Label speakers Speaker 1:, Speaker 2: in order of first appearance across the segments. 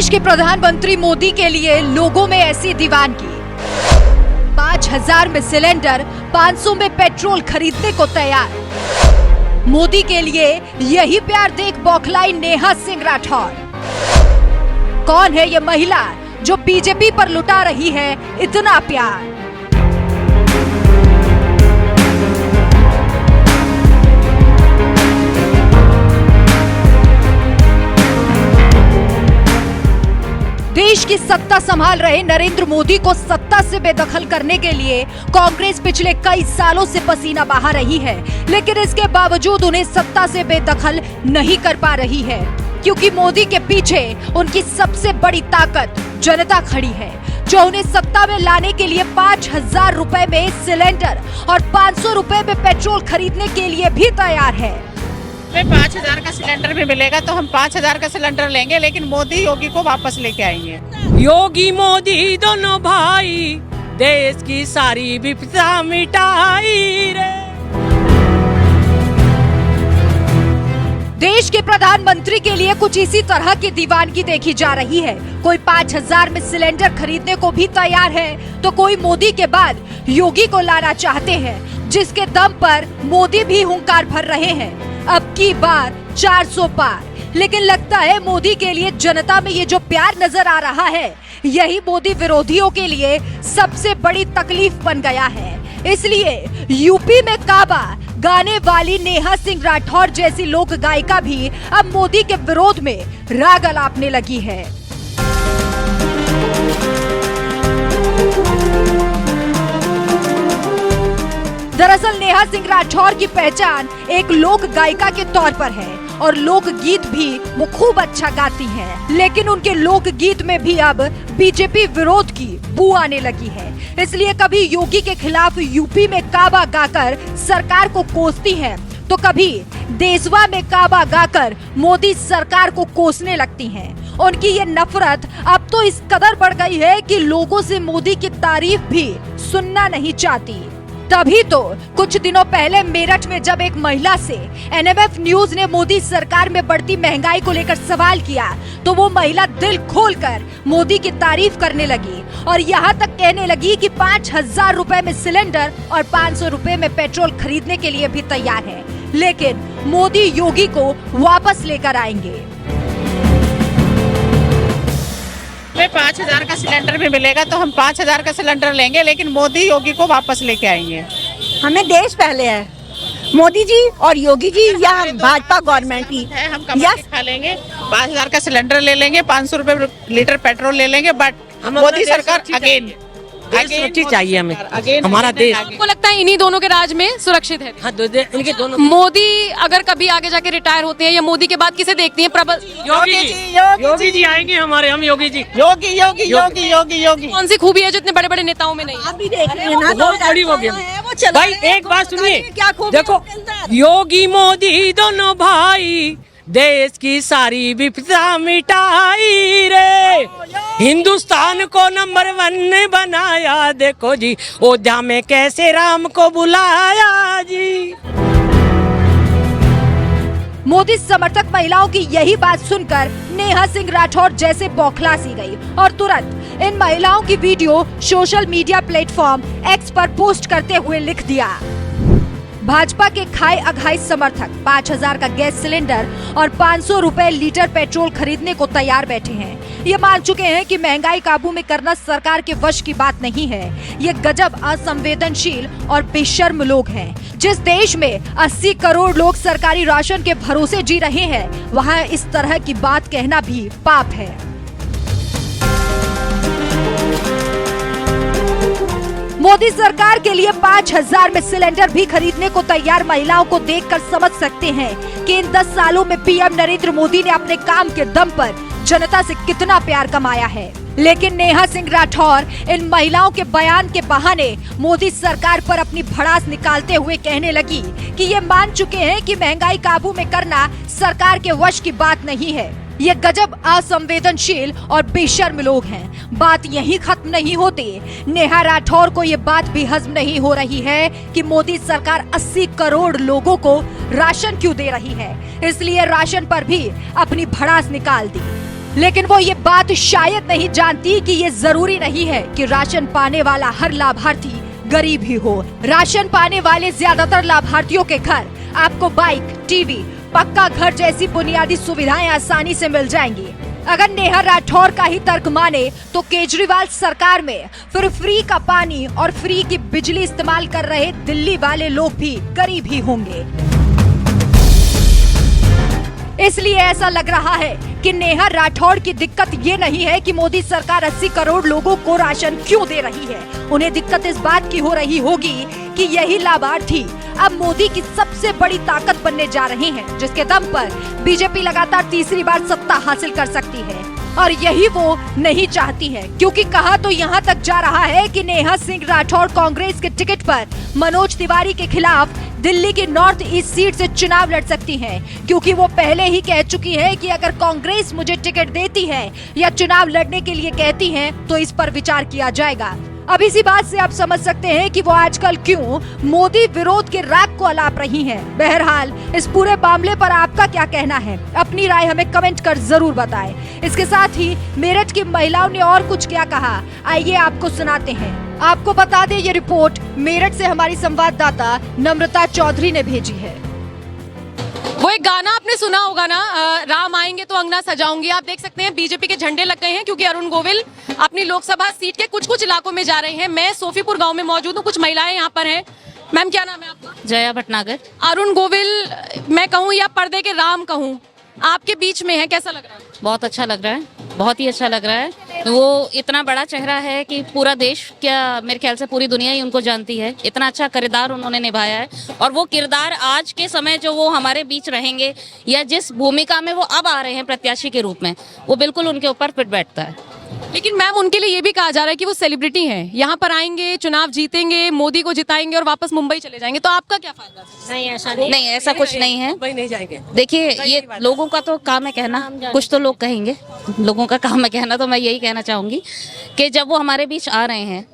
Speaker 1: देश के प्रधानमंत्री मोदी के लिए लोगों में ऐसी दीवानगी। 5000 में सिलेंडर, 500 में पेट्रोल खरीदने को तैयार। मोदी के लिए यही प्यार देख बौखलाई नेहा सिंह राठौर। कौन है ये महिला जो बीजेपी पर लुटा रही है इतना प्यार? देश की सत्ता संभाल रहे नरेंद्र मोदी को सत्ता से बेदखल करने के लिए कांग्रेस पिछले कई सालों से पसीना बहा रही है, लेकिन इसके बावजूद उन्हें सत्ता से बेदखल नहीं कर पा रही है, क्योंकि मोदी के पीछे उनकी सबसे बड़ी ताकत जनता खड़ी है, जो उन्हें सत्ता में लाने के लिए 5000 रुपए में सिलेंडर और 500 रुपए में पेट्रोल खरीदने के लिए भी तैयार है।
Speaker 2: 5000 का सिलेंडर भी मिलेगा तो हम 5000 का सिलेंडर लेंगे, लेकिन मोदी योगी को वापस लेके आएंगे।
Speaker 3: योगी मोदी दोनों भाई देश की सारी विपदा मिटाई रे।
Speaker 1: देश के प्रधानमंत्री के लिए कुछ इसी तरह की दीवानगी देखी जा रही है। कोई 5000 में सिलेंडर खरीदने को भी तैयार है, तो कोई मोदी के बाद योगी को लाना चाहते हैं, जिसके दम पर मोदी भी हुंकार भर रहे हैं। अब की बार 400 पार। लेकिन लगता है मोदी के लिए जनता में ये जो प्यार नजर आ रहा है, यही मोदी विरोधियों के लिए सबसे बड़ी तकलीफ बन गया है। इसलिए यूपी में काबा गाने वाली नेहा सिंह राठौर जैसी लोक गायिका भी अब मोदी के विरोध में राग अलापने लगी है। दरअसल नेहा सिंह राठौर की पहचान एक लोक गायिका के तौर पर है और लोक गीत भी वो खूब अच्छा गाती हैं। लेकिन उनके लोक गीत में भी अब बीजेपी विरोध की बू आने लगी है। इसलिए कभी योगी के खिलाफ यूपी में काबा गाकर सरकार को कोसती हैं, तो कभी देशवा में काबा गाकर मोदी सरकार को कोसने लगती हैं। उनकी ये नफरत अब तो इस कदर बढ़ गई है कि लोगों से मोदी की तारीफ भी सुनना नहीं चाहती। तभी तो कुछ दिनों पहले मेरठ में जब एक महिला से एनएमएफ न्यूज ने मोदी सरकार में बढ़ती महंगाई को लेकर सवाल किया, तो वो महिला दिल खोलकर मोदी की तारीफ करने लगी और यहाँ तक कहने लगी कि 5000 रुपए में सिलेंडर और 500 रुपए में पेट्रोल खरीदने के लिए भी तैयार है, लेकिन मोदी योगी को वापस लेकर आएंगे।
Speaker 2: 5000 का सिलेंडर भी मिलेगा तो हम 5000 का सिलेंडर लेंगे, लेकिन मोदी योगी को वापस लेके आएंगे।
Speaker 4: हमें देश पहले है, मोदी जी और योगी जी या भाजपा गवर्नमेंट ही
Speaker 2: है। हम कमा के खा लेंगे, 5000 का सिलेंडर ले लेंगे, 500 रुपए लीटर पेट्रोल ले लेंगे, बट मोदी सरकार अगेन
Speaker 3: सुरक्षित चाहिए हमें, हमारा देश।
Speaker 5: आपको लगता है इन्हीं दोनों के राज में सुरक्षित है?
Speaker 3: हाँ, इनके दोनों।
Speaker 5: मोदी अगर कभी आगे जाके रिटायर होते हैं या मोदी के बाद किसे देखती हैं? प्रबल
Speaker 3: योगी जी आएंगे हमारे, हम योगी जी।
Speaker 2: योगी योगी योगी योगी योगी
Speaker 5: कौन सी खूबी है जो इतने बड़े बड़े नेताओं में नहीं?
Speaker 4: आप भी देख रहे हैं ना,
Speaker 3: बहुत बड़ी हो गया भाई। एक बात सुनिए, देखो योगी मोदी दोनों भाई देश की सारी विपदा मिटाई रे। हिंदुस्तान को नंबर 1 ने बनाया, देखो जी अयोध्या में कैसे राम को बुलाया जी।
Speaker 1: मोदी समर्थक महिलाओं की यही बात सुनकर नेहा सिंह राठौर जैसे बौखला सी गई और तुरंत इन महिलाओं की video social media platform x पर पोस्ट करते हुए लिख दिया, भाजपा के खाए अघाई समर्थक 5000 का गैस सिलेंडर और 500 रुपए लीटर पेट्रोल खरीदने को तैयार बैठे हैं। ये मान चुके हैं कि महंगाई काबू में करना सरकार के वश की बात नहीं है। ये गजब असंवेदनशील और बेशर्म लोग हैं। जिस देश में 80 करोड़ लोग सरकारी राशन के भरोसे जी रहे हैं, वहाँ इस तरह की बात कहना भी पाप है। मोदी सरकार के लिए 5000 में सिलेंडर भी खरीदने को तैयार महिलाओं को देखकर समझ सकते हैं कि इन 10 सालों में पीएम नरेंद्र मोदी ने अपने काम के दम पर जनता से कितना प्यार कमाया है। लेकिन नेहा सिंह राठौर इन महिलाओं के बयान के बहाने मोदी सरकार पर अपनी भड़ास निकालते हुए कहने लगी कि ये मान चुके हैं कि महंगाई काबू में करना सरकार के वश की बात नहीं है। ये गजब असंवेदनशील और बेशर्म लोग हैं। बात यहीं खत्म नहीं होती। नेहा राठौर को ये बात भी हजम नहीं हो रही है कि मोदी सरकार 80 करोड़ लोगों को राशन क्यों दे रही है, इसलिए राशन पर भी अपनी भड़ास निकाल दी। लेकिन वो ये बात शायद नहीं जानती कि ये जरूरी नहीं है कि राशन पाने वाला हर लाभार्थी गरीब ही हो। राशन पाने वाले ज्यादातर लाभार्थियों के घर आपको बाइक, टीवी, पक्का घर जैसी बुनियादी सुविधाएं आसानी से मिल जाएंगी। अगर नेहा राठौर का ही तर्क माने तो केजरीवाल सरकार में फिर फ्री का पानी और फ्री की बिजली इस्तेमाल कर रहे दिल्ली वाले लोग भी गरीब ही होंगे। इसलिए ऐसा लग रहा है कि नेहा राठौर की दिक्कत ये नहीं है कि मोदी सरकार 80 करोड़ लोगों को राशन क्यों दे रही है। उन्हें दिक्कत इस बात की हो रही होगी कि यही लाभार्थी अब मोदी की सबसे बड़ी ताकत बनने जा रहे हैं, जिसके दम पर बीजेपी लगातार तीसरी बार सत्ता हासिल कर सकती है। और यही वो नहीं चाहती है, क्योंकि कहा तो यहाँ तक जा रहा है कि नेहा सिंह राठौर कांग्रेस के टिकट पर मनोज तिवारी के खिलाफ दिल्ली की नॉर्थ ईस्ट सीट से चुनाव लड़ सकती हैं, क्योंकि वो पहले ही कह चुकी है कि अगर कांग्रेस मुझे टिकट देती है या चुनाव लड़ने के लिए कहती है तो इस पर विचार किया जाएगा। अब इसी बात से आप समझ सकते हैं कि वो आजकल क्यों मोदी विरोध के राग को अलाप रही हैं। बहरहाल इस पूरे मामले पर आपका क्या कहना है, अपनी राय हमें कमेंट कर जरूर बताएं। इसके साथ ही मेरठ की महिलाओं ने और कुछ क्या कहा, आइए आपको सुनाते हैं। आपको बता दें, ये रिपोर्ट मेरठ से हमारी संवाददाता नम्रता चौधरी ने भेजी है।
Speaker 5: वो एक गाना आपने सुना होगा ना, राम आएंगे तो अंगना सजाऊंगी। आप देख सकते हैं बीजेपी के झंडे लग गए हैं, क्योंकि अरुण गोविल अपनी लोकसभा सीट के कुछ कुछ इलाकों में जा रहे हैं। मैं सोफीपुर गांव में मौजूद हूँ, कुछ महिलाएं यहाँ पर हैं। मैम, क्या नाम है आपका?
Speaker 6: जया भटनागर।
Speaker 5: अरुण गोविल मैं कहूँ या पर्दे के राम कहूँ, आपके बीच में है, कैसा लग रहा है?
Speaker 6: बहुत अच्छा लग रहा है, बहुत ही अच्छा लग रहा है। वो इतना बड़ा चेहरा है कि पूरा देश, क्या मेरे ख्याल से पूरी दुनिया ही उनको जानती है। इतना अच्छा किरदार उन्होंने निभाया है, और वो किरदार आज के समय जो वो हमारे बीच रहेंगे या जिस भूमिका में वो अब आ रहे हैं प्रत्याशी के रूप में, वो बिल्कुल उनके ऊपर फिट बैठता है।
Speaker 5: लेकिन मैम, उनके लिए ये भी कहा जा रहा है कि वो सेलिब्रिटी हैं, यहाँ पर आएंगे, चुनाव जीतेंगे, मोदी को जिताएंगे और वापस मुंबई चले जाएंगे, तो आपका क्या फायदा?
Speaker 6: नहीं, ऐसा नहीं, ऐसा कुछ नहीं है।
Speaker 3: मुंबई नहीं जाएंगे।
Speaker 6: देखिए, ये लोगों का तो काम है कहना, कुछ तो लोग कहेंगे, लोगों का काम है कहना। तो मैं यही कहना चाहूंगी कि जब वो हमारे बीच आ रहे हैं,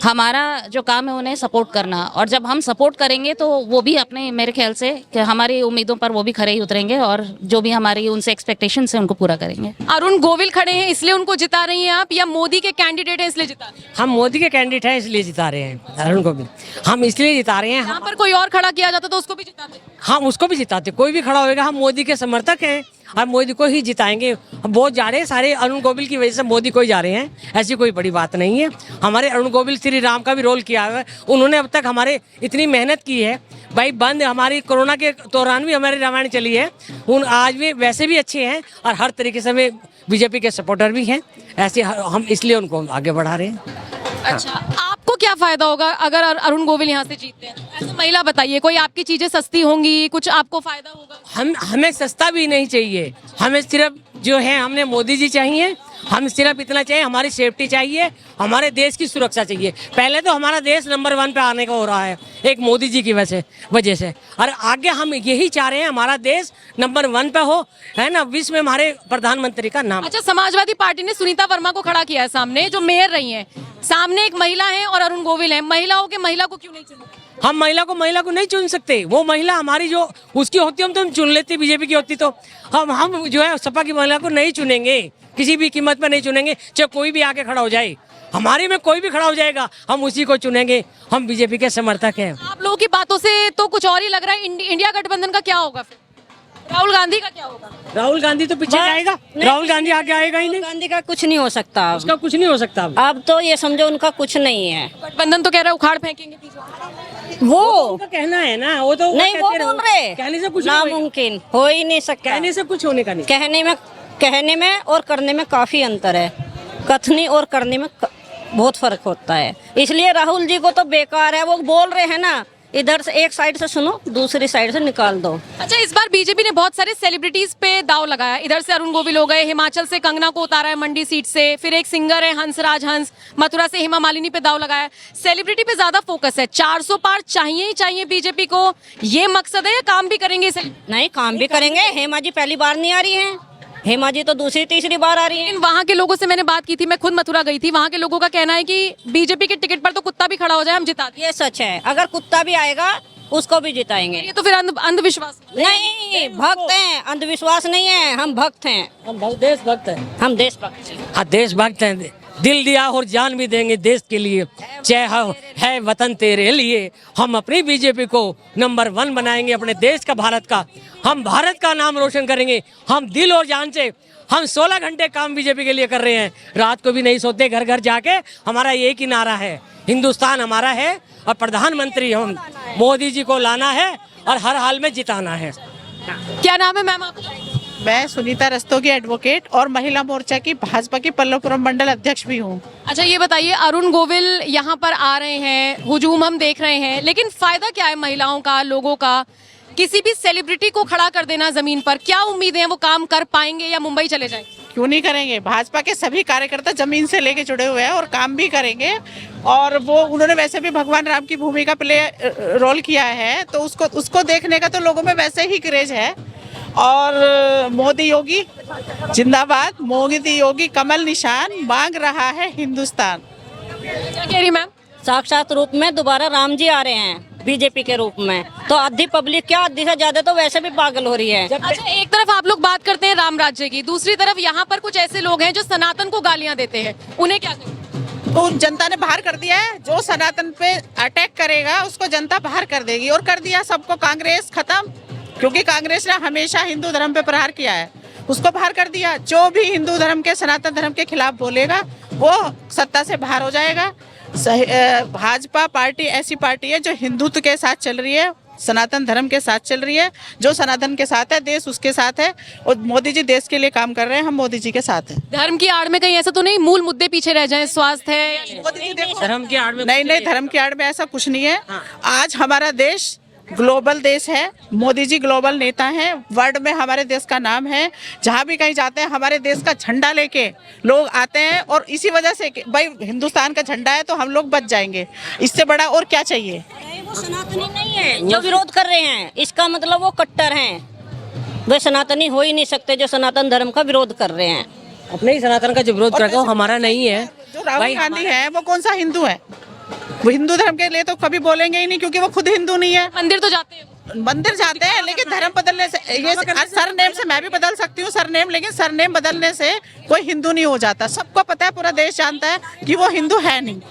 Speaker 6: हमारा जो काम है उन्हें सपोर्ट करना, और जब हम सपोर्ट करेंगे तो वो भी अपने, मेरे ख्याल से कि हमारी उम्मीदों पर वो भी खरे ही उतरेंगे, और जो भी हमारी उनसे एक्सपेक्टेशन है उनको पूरा करेंगे।
Speaker 5: अरुण गोविल खड़े हैं इसलिए उनको जिता रही हैं आप, या मोदी के कैंडिडेट हैं इसलिए जिता रही हैं?
Speaker 3: हम मोदी के कैंडिडेट हैं इसलिए जिता रहे हैं अरुण गोविल। हम इसलिए जिता रहे हैं,
Speaker 5: यहाँ पर कोई और खड़ा किया जाता तो उसको भी जिताते?
Speaker 3: हम उसको भी जिताते, कोई भी खड़ा होएगा। हम मोदी के समर्थक हैं और मोदी को ही जिताएंगे। हम बहुत जा रहे हैं, सारे अरुण गोविल की वजह से मोदी को ही जा रहे हैं, ऐसी कोई बड़ी बात नहीं है। हमारे अरुण गोविल श्री राम का भी रोल किया है, उन्होंने अब तक हमारे इतनी मेहनत की है भाई। बंद हमारी कोरोना के दौरान भी हमारी रामायण चली है, उन आज भी वैसे भी अच्छे हैं, और हर तरीके से वे बीजेपी के सपोर्टर भी हैं। ऐसे हम इसलिए उनको आगे बढ़ा रहे हैं।
Speaker 5: अच्छा, आपको क्या फायदा होगा अगर अरुण गोविल यहाँ से जीतते हैं? ऐसे महिला बताइए, कोई आपकी चीजें सस्ती होंगी, कुछ आपको फायदा होगा?
Speaker 3: हमें सस्ता भी नहीं चाहिए, हमें सिर्फ जो है, हमने मोदी जी चाहिए। हम सिर्फ इतना चाहिए, हमारी सेफ्टी चाहिए, हमारे देश की सुरक्षा चाहिए। पहले तो हमारा देश नंबर 1 पे आने का हो रहा है एक मोदी जी की वजह से, और आगे हम यही चाह रहे हैं हमारा देश नंबर 1 पे हो, है ना, विश्व में हमारे प्रधानमंत्री का नाम।
Speaker 5: अच्छा, समाजवादी पार्टी ने सुनीता वर्मा को खड़ा किया है सामने, जो मेयर रही हैं। सामने एक महिला है और अरुण गोविल है। महिलाओं के महिला को क्यों नहीं चुना?
Speaker 3: हम महिला को नहीं चुन सकते। वो महिला हमारी जो उसकी होती हम तो हम चुन लेते, बीजेपी की होती तो हम जो है सपा की महिला को नहीं चुनेंगे, किसी भी कीमत पर नहीं चुनेंगे। चाहे कोई भी आके खड़ा हो जाए, हमारे में कोई भी खड़ा हो जाएगा, हम उसी को चुनेंगे। हम बीजेपी के समर्थक हैं।
Speaker 5: आप लोगों की बातों से तो कुछ और ही लग रहा है। इंडिया गठबंधन का क्या होगा फिर? राहुल गांधी का क्या होगा?
Speaker 3: राहुल गांधी तो पीछे जाएगा, राहुल गांधी आगे आएगा ही नहीं।
Speaker 4: गांधी का कुछ नहीं हो सकता,
Speaker 3: उसका कुछ नहीं हो सकता।
Speaker 4: अब तो ये समझो उनका कुछ नहीं है।
Speaker 5: गठबंधन तो कह रहा है उखाड़ फेंकेंगे
Speaker 4: वो
Speaker 3: उनका कहना है ना, वो तो
Speaker 4: नहीं, वो बोल रहे,
Speaker 3: कहने से कुछ
Speaker 4: नामुमकिन हो ही नहीं सकता।
Speaker 3: कहने से कुछ होने का नहीं।
Speaker 4: कहने में और करने में काफी अंतर है। कथनी और करने में बहुत फर्क होता है। इसलिए राहुल जी को तो बेकार है। वो बोल रहे हैं ना, इधर से एक साइड से सुनो, दूसरी साइड से निकाल दो।
Speaker 5: अच्छा, इस बार बीजेपी ने बहुत सारे सेलिब्रिटीज पे दाव लगाया। इधर से अरुण गोविल हो गए, हिमाचल से कंगना को उतारा है मंडी सीट से, फिर एक सिंगर है हंसराज हंस, मथुरा से हेमा मालिनी पे दाव लगाया। सेलिब्रिटी पे ज्यादा फोकस है। 400 पार चाहिए ही चाहिए बीजेपी को, ये मकसद है, या काम भी करेंगे?
Speaker 4: नहीं, काम भी करेंगे। हेमा जी पहली बार नहीं आ रही है, हेमा जी तो दूसरी तीसरी बार आ रही है।
Speaker 5: वहाँ के लोगों से मैंने बात की थी, मैं खुद मथुरा गई थी। वहाँ के लोगों का कहना है कि बीजेपी के टिकट पर तो कुत्ता भी खड़ा हो जाए हम जिता दें।
Speaker 4: ये सच है। अगर कुत्ता भी आएगा उसको भी जिताएंगे।
Speaker 5: ये तो फिर अंधविश्वास।
Speaker 4: नहीं, भक्त हैं, अंधविश्वास नहीं है, हम भक्त हैं,
Speaker 3: हम देशभक्त हैं।
Speaker 4: हम देशभक्त हैं।
Speaker 3: हाँ, देशभक्त हैं। दिल दिया और जान भी देंगे देश के लिए, चाहे है वतन तेरे लिए। हम अपनी बीजेपी को नंबर 1 बनाएंगे, अपने देश का, भारत का। हम भारत का नाम रोशन करेंगे। हम दिल और जान से, हम 16 घंटे काम बीजेपी के लिए कर रहे हैं, रात को भी नहीं सोते। घर घर जाके हमारा एक ही नारा है, हिंदुस्तान हमारा है और प्रधानमंत्री हम मोदी जी को लाना है और हर हाल में जिताना है।
Speaker 5: क्या नाम है मैम आपका?
Speaker 2: मैं सुनीता रस्तोगी, एडवोकेट और महिला मोर्चा की भाजपा की पल्लवपुरम मंडल अध्यक्ष भी हूँ।
Speaker 5: अच्छा ये बताइए, अरुण गोविल यहाँ पर आ रहे हैं, हुजूम हम देख रहे हैं, लेकिन फायदा क्या है महिलाओं का, लोगों का? किसी भी सेलिब्रिटी को खड़ा कर देना जमीन पर, क्या उम्मीदें हैं? वो काम कर पाएंगे या मुंबई चले जाएंगे?
Speaker 2: क्यों नहीं करेंगे? भाजपा के सभी कार्यकर्ता जमीन से लेके जुड़े हुए हैं और काम भी करेंगे। और वो उन्होंने वैसे भी भगवान राम की भूमिका प्ले रोल किया है, तो उसको देखने का तो लोगों में वैसे ही क्रेज है। और मोदी योगी जिंदाबाद, मोदी योगी कमल निशान, मांग रहा है हिंदुस्तान।
Speaker 5: क्या कह रही मैम?
Speaker 4: साक्षात रूप में दोबारा राम जी आ रहे हैं बीजेपी के रूप में, तो आधी पब्लिक क्या, आधी से ज्यादा तो वैसे भी पागल हो रही है।
Speaker 5: अच्छा, एक तरफ आप लोग बात करते हैं राम राज्य की, दूसरी तरफ यहाँ पर कुछ ऐसे लोग हैं जो सनातन को गालियां देते हैं, उन्हें क्या करें?
Speaker 2: तो जनता ने बाहर कर दिया है। जो सनातन पे अटैक करेगा उसको जनता बाहर कर देगी, और कर दिया सबको। कांग्रेस खत्म, क्योंकि कांग्रेस ने हमेशा हिंदू धर्म पे प्रहार किया है, उसको बाहर कर दिया। जो भी हिंदू धर्म के, सनातन धर्म के खिलाफ बोलेगा वो सत्ता से बाहर हो जाएगा। भाजपा पार्टी ऐसी पार्टी है जो हिंदुत्व के साथ चल रही है, सनातन धर्म के साथ चल रही है। जो सनातन के साथ है, देश उसके साथ है, और मोदी जी देश के लिए काम कर रहे हैं, हम मोदी जी के साथ हैं।
Speaker 5: धर्म की आड़ में कहीं ऐसा तो नहीं मूल मुद्दे पीछे रह जाएं, स्वास्थ्य है?
Speaker 3: धर्म की आड़ में
Speaker 2: नहीं, धर्म की आड़ में ऐसा कुछ नहीं है। आज हमारा देश ग्लोबल देश है, मोदी जी ग्लोबल नेता हैं, वर्ल्ड में हमारे देश का नाम है। जहाँ भी कहीं जाते हैं हमारे देश का झंडा लेके लोग आते हैं, और इसी वजह से भाई हिंदुस्तान का झंडा है तो हम लोग बच जाएंगे। इससे बड़ा और क्या चाहिए?
Speaker 4: वो सनातनी नहीं है जो विरोध कर रहे हैं, इसका मतलब वो कट्टर हैं। वे सनातनी हो ही नहीं सकते जो सनातन धर्म का विरोध कर रहे हैं।
Speaker 3: अपने ही सनातन का जो विरोध कर रहा है हमारा नहीं है।
Speaker 2: जो राहुल गांधी है वो कौन सा हिंदू है? वो हिंदू धर्म के लिए तो कभी बोलेंगे ही नहीं, क्योंकि वो खुद हिंदू नहीं है।
Speaker 5: मंदिर तो जाते हैं,
Speaker 2: मंदिर जाते हैं, लेकिन धर्म बदलने से, ये सरनेम से मैं भी बदल सकती हूँ सरनेम, लेकिन सरनेम बदलने से कोई हिंदू नहीं हो जाता। सबको पता है, पूरा देश जानता है कि वो हिंदू है नहीं।